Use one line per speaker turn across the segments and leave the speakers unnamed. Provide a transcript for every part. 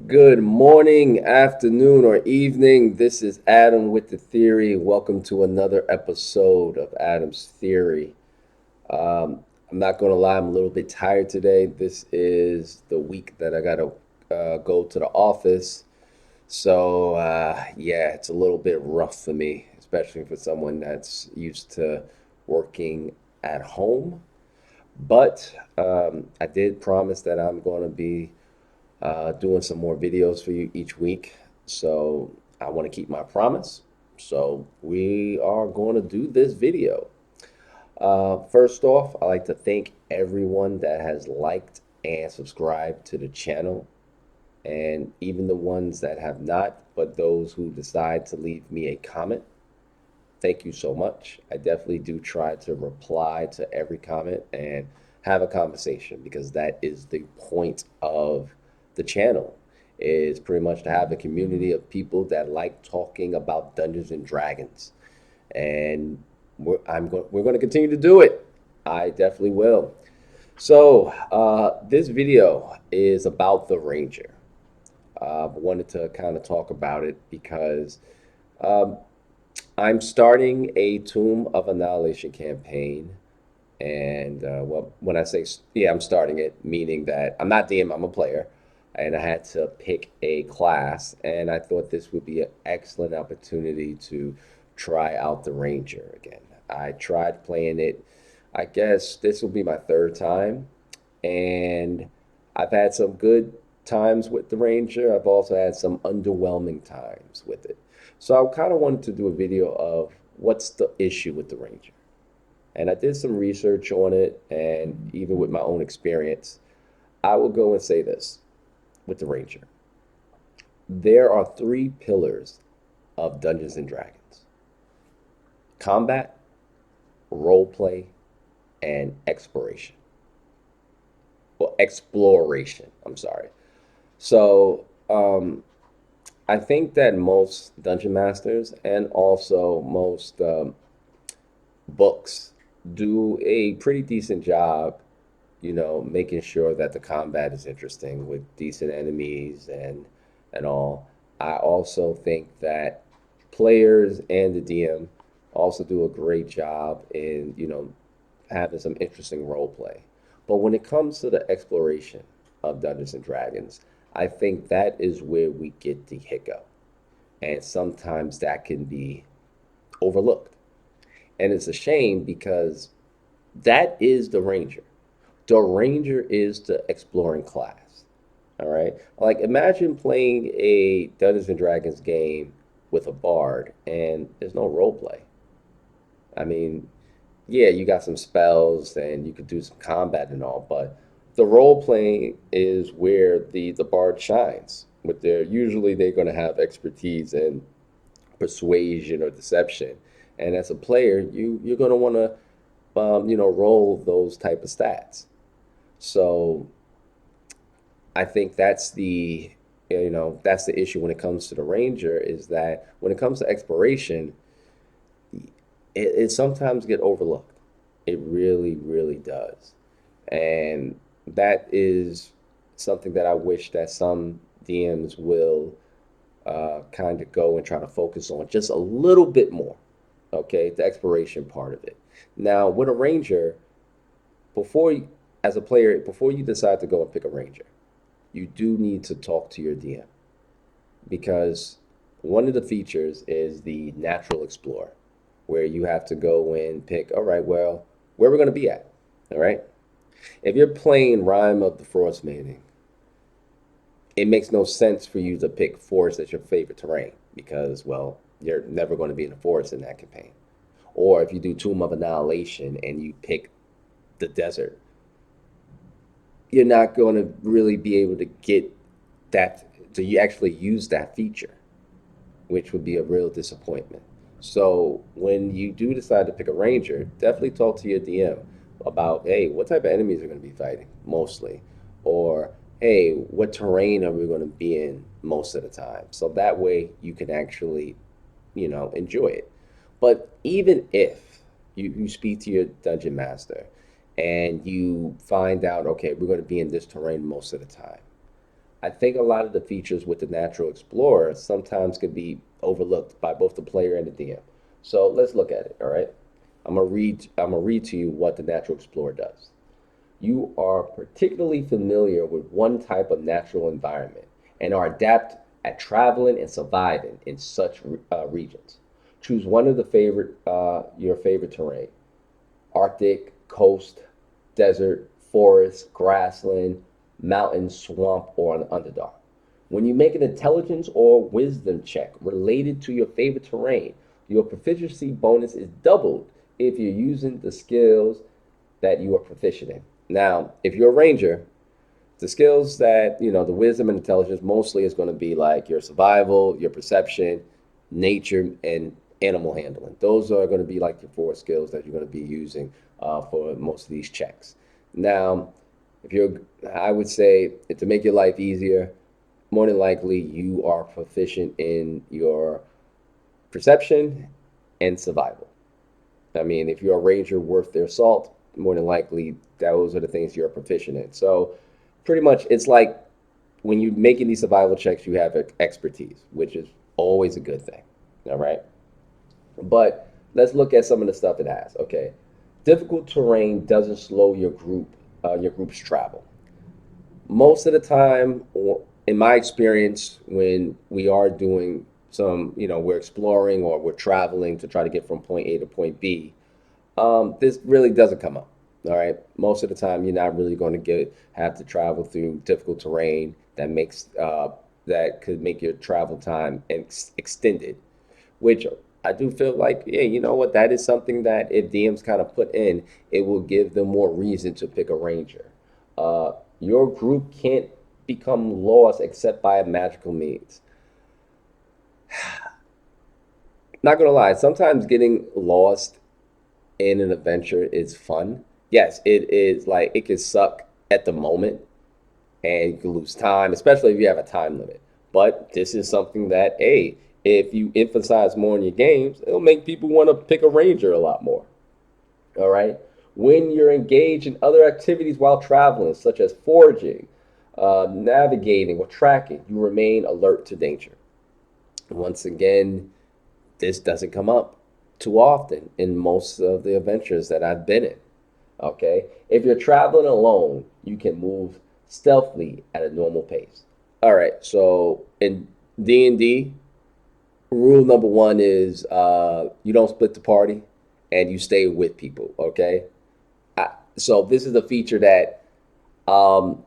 Good morning, afternoon, or evening. This is Adam with the Theory. Welcome to another episode of Adam's Theory. I'm not going to lie, I'm a little bit tired today. This is the week that I got to go to the office. So, it's a little bit rough for me, especially for someone that's used to working at home. But I did promise that I'm going to be doing some more videos for you each week. So I want to keep my promise. So we are going to do this video. First off, I'd like to thank everyone that has liked and subscribed to the channel, and even the ones that have not, but those who decide to leave me a comment. Thank you so much. I definitely do try to reply to every comment and have a conversation because that is the point of the channel is pretty much to have a community of people that like talking about Dungeons and Dragons. And we're going to continue to do it. I definitely will. So, this video is about the Ranger. I wanted to kind of talk about it because um, I'm starting a Tomb of Annihilation campaign. And well, when I say, yeah, I'm starting it, meaning that I'm not DM, I'm a player. And I had to pick a class. And I thought this would be an excellent opportunity to try out the Ranger again. I tried playing it, I guess this will be my third time. And I've had some good times with the Ranger. I've also had some underwhelming times with it. So I kind of wanted to do a video of what's the issue with the Ranger. And I did some research on it, and even with my own experience, I will go and say this with the Ranger. There are three pillars of Dungeons and Dragons: combat, role play, and exploration. Well, exploration, I'm sorry. So, I think that most dungeon masters and also most books do a pretty decent job, making sure that the combat is interesting with decent enemies and all. I also think that players and the DM also do a great job in, having some interesting role play. But when it comes to the exploration of Dungeons and Dragons, I think that is where we get the hiccup. And sometimes that can be overlooked. And it's a shame because that is the Ranger. The Ranger is the exploring class. All right. Like imagine playing a Dungeons and Dragons game with a bard and there's no role play. I mean, yeah, you got some spells and you could do some combat and all, but the role playing is where the bard shines. With their usually they're going to have expertise in persuasion or deception, and as a player, you're going to want to roll those type of stats. So I think that's the issue when it comes to the Ranger is that when it comes to exploration, it sometimes get overlooked. It really, really does. And that is something that I wish that some DMs will kind of go and try to focus on just a little bit more. Okay, the exploration part of it. Now, with a ranger, before you, as a player, before you decide to go and pick a ranger, you do need to talk to your DM because one of the features is the natural explorer, where you have to go and pick, all right, well, where we're going to be at. All right. If you're playing Rime of the Frost Maiden, it makes no sense for you to pick forest as your favorite terrain because, well, you're never going to be in a forest in that campaign. Or if you do Tomb of Annihilation and you pick the desert, you're not going to really be able to get that, to you actually use that feature, which would be a real disappointment. So when you do decide to pick a ranger, definitely talk to your DM about, hey, what type of enemies are going to be fighting mostly, or hey, what terrain are we going to be in most of the time? So that way you can actually, enjoy it. But even if you speak to your dungeon master and you find out, okay, we're going to be in this terrain most of the time, I think a lot of the features with the Natural Explorer sometimes can be overlooked by both the player and the DM. So let's look at it. All right, I'm gonna read to you what the Natural Explorer does. You are particularly familiar with one type of natural environment and are adept at traveling and surviving in such regions. Choose one of the favorite your favorite terrain: Arctic, coast, desert, forest, grassland, mountain, swamp, or an underdog. When you make an intelligence or wisdom check related to your favorite terrain, your proficiency bonus is doubled if you're using the skills that you are proficient in. Now, if you're a ranger, the skills that, the wisdom and intelligence mostly is going to be like your survival, your perception, nature, and animal handling. Those are going to be like your four skills that you're going to be using for most of these checks. Now, if you're, I would say to make your life easier, more than likely you are proficient in your perception and survival. I mean, if you're a ranger worth their salt, more than likely those are the things you're proficient in. So pretty much it's like when you're making these survival checks, you have expertise, which is always a good thing. All right. But let's look at some of the stuff it has. Okay. Difficult terrain doesn't slow your group's travel. Most of the time, in my experience, when we are doing some, we're exploring or we're traveling to try to get from point A to point B, this really doesn't come up. All right. Most of the time, you're not really going to have to travel through difficult terrain that could make your travel time extended. Which I do feel like, yeah, you know what? That is something that if DMs kind of put in, it will give them more reason to pick a ranger. Your group can't become lost except by a magical means. Not gonna lie, sometimes getting lost in an adventure is fun. Yes, it is like it can suck at the moment and you can lose time, especially if you have a time limit. But this is something that, hey, if you emphasize more in your games, it'll make people want to pick a ranger a lot more. All right. When you're engaged in other activities while traveling, such as foraging, navigating, or tracking, you remain alert to danger. Once again, this doesn't come up too often in most of the adventures that I've been in. Okay. If you're traveling alone, you can move stealthily at a normal pace. All right. So in D&D, rule number one is you don't split the party and you stay with people. Okay. So this is a feature that um,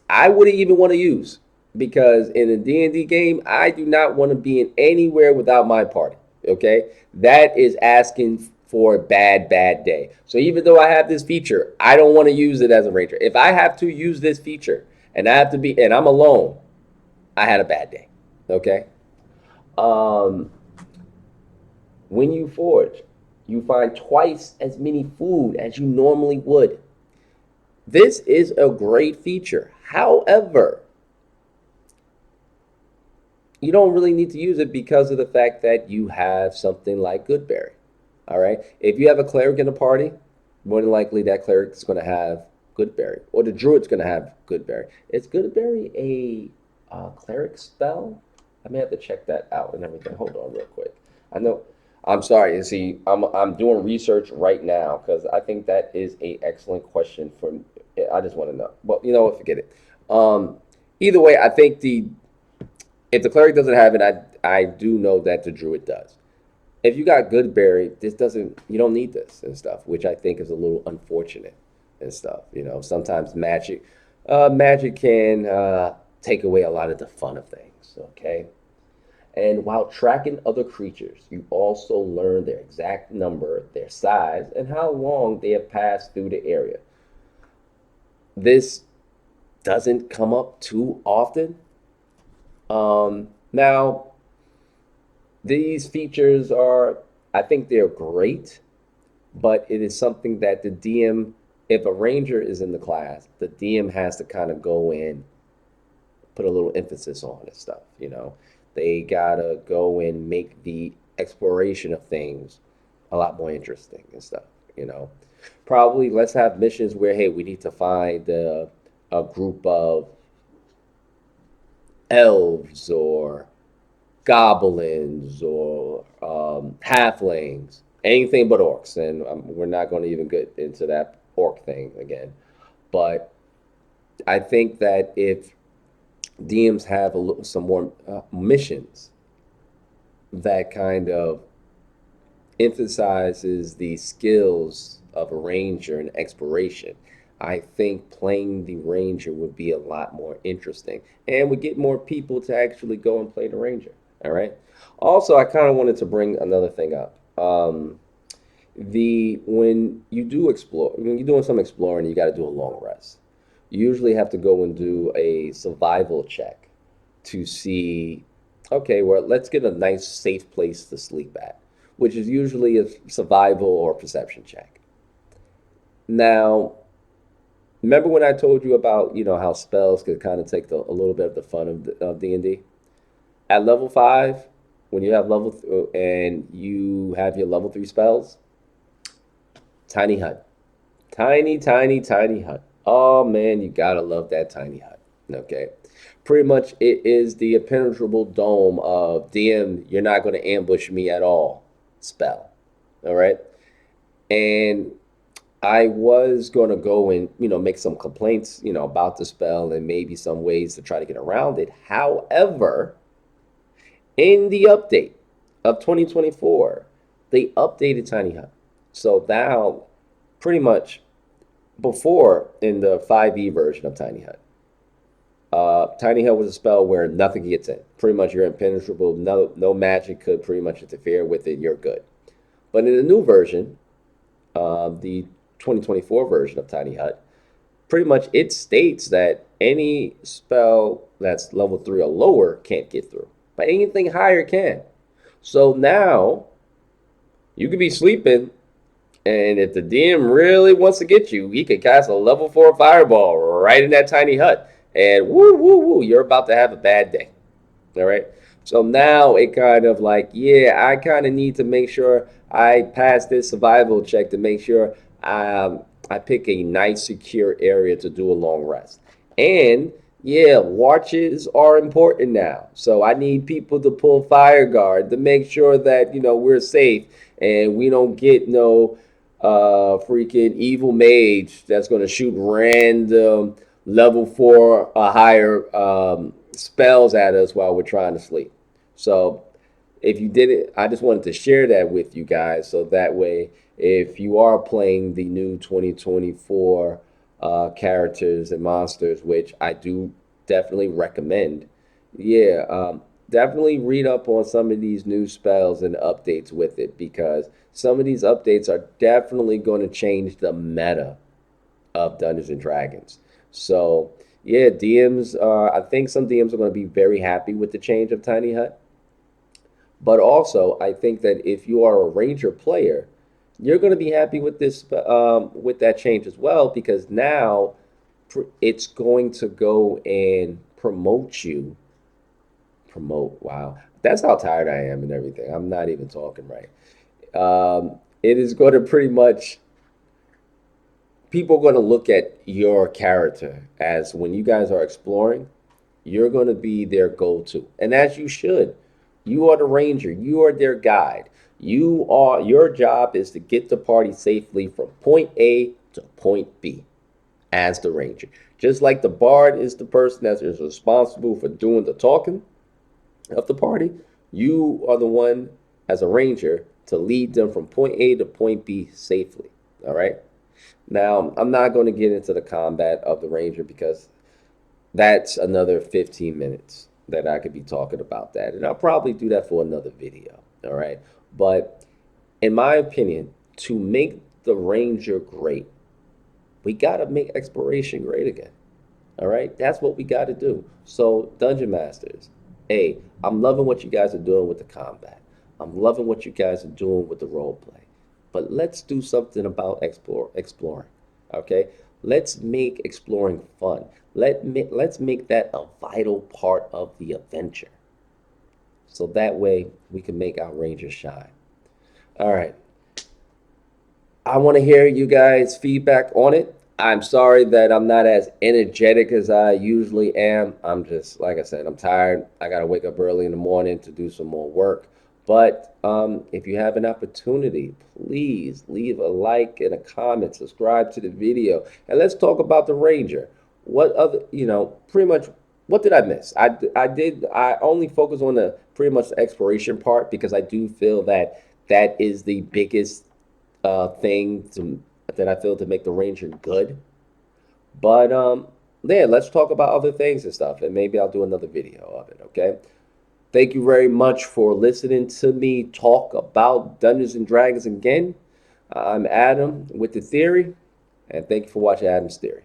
I wouldn't even want to use because in a D&D game, I do not want to be in anywhere without my party. Okay, that is asking for a bad, bad day. So even though I have this feature, I don't want to use it as a ranger. If I have to use this feature and I have to be and I'm alone, I had a bad day. Okay. Um, when you forge, you find twice as many food as you normally would. This is a great feature. However, you don't really need to use it because of the fact that you have something like Goodberry. All right. If you have a cleric in a party, more than likely that cleric is going to have Goodberry, or the druid's going to have Goodberry. Is Goodberry a cleric spell? I may have to check that out and everything. Hold on, real quick. I know. I'm sorry. You see, I'm doing research right now because I think that is a excellent question for. I just want to know. Well, you know what? Forget it. Um, Either way, I think the if the cleric doesn't have it, I do know that the druid does. If you got Goodberry, this doesn't you don't need this and stuff, which I think is a little unfortunate and stuff. Sometimes magic can take away a lot of the fun of things. Okay, and while tracking other creatures, you also learn their exact number, their size, and how long they have passed through the area. This doesn't come up too often. Now, these features are, I think they're great, but it is something that the DM, if a ranger is in the class, the DM has to kind of go in, put a little emphasis on this stuff. They gotta go and make the exploration of things a lot more interesting and stuff. You know, Probably let's have missions where, hey, we need to find a group of elves or goblins or halflings, anything but orcs. And we're not going to even get into that orc thing again. But I think that if DMs have some more missions that kind of emphasizes the skills of a ranger and exploration, I think playing the ranger would be a lot more interesting and would get more people to actually go and play the ranger. All right. Also, I kind of wanted to bring another thing up. The when you do explore, when you're doing some exploring, you got to do a long rest. You usually have to go and do a survival check to see, okay, well, let's get a nice safe place to sleep at, which is usually a survival or perception check. Now, remember when I told you about, how spells could kind of take a little bit of the fun of D&D? At level 5, when you have and you have your level 3 spells, tiny hut. Tiny, tiny, tiny hut. Oh man, you gotta love that tiny hut. Okay. Pretty much it is the impenetrable dome of DM, you're not gonna ambush me at all spell. All right. And I was gonna go and, make some complaints, about the spell and maybe some ways to try to get around it. However, in the update of 2024, they updated Tiny Hut. So now pretty much before in the 5e version of Tiny Hut. Tiny Hut was a spell where nothing gets in. Pretty much you're impenetrable. No magic could pretty much interfere with it. You're good. But in the new version, the 2024 version of Tiny Hut, pretty much it states that any spell that's level 3 or lower can't get through. But anything higher can. So now you could be sleeping, and if the DM really wants to get you, he could cast a level 4 fireball right in that tiny hut. And woo, woo, woo, you're about to have a bad day. All right. So now it kind of like, yeah, I kind of need to make sure I pass this survival check to make sure I pick a nice, secure area to do a long rest. And yeah, watches are important now. So I need people to pull fire guard to make sure that, we're safe and we don't get no freaking evil mage that's going to shoot random level 4 or higher spells at us while we're trying to sleep. So if you did it, I just wanted to share that with you guys so that way, if you are playing the new 2024 characters and monsters, which I do definitely recommend, yeah, definitely read up on some of these new spells and updates with it because some of these updates are definitely going to change the meta of Dungeons and Dragons. So yeah, DMs. I think some DMs are going to be very happy with the change of Tiny Hut. But also, I think that if you are a Ranger player, you're going to be happy with with that change as well, because now it's going to go and promote you. Promote, wow. That's how tired I am and everything. I'm not even talking right. It is going to pretty much, people are going to look at your character as when you guys are exploring, you're going to be their go to. And as you should. You are the ranger, you are their guide. Your job is to get the party safely from point A to point B as the ranger. Just like the bard is the person that is responsible for doing the talking of the party, you are the one as a ranger to lead them from point A to point B safely. All right. Now, I'm not going to get into the combat of the ranger because that's another 15 minutes that I could be talking about that. And I'll probably do that for another video. All right. But in my opinion, to make the Ranger great, we got to make exploration great again. All right. That's what we got to do. So, Dungeon Masters, hey, I'm loving what you guys are doing with the combat. I'm loving what you guys are doing with the role play. But let's do something about exploring. Okay. Let's make exploring fun. Let's make that a vital part of the adventure. So that way we can make our Rangers shine. All right. I want to hear you guys' feedback on it. I'm sorry that I'm not as energetic as I usually am. I'm just, like I said, I'm tired. I got to wake up early in the morning to do some more work. But if you have an opportunity, please leave a like and a comment, subscribe to the video, and let's talk about the Ranger. What other, pretty much, what did I miss? I only focus on the pretty much the exploration part because I do feel that that is the biggest thing that I feel to make the Ranger good. But yeah, let's talk about other things and stuff, and maybe I'll do another video of it. Okay. Thank you very much for listening to me talk about Dungeons and Dragons again. I'm Adam with the Theory, and thank you for watching Adam's Theory.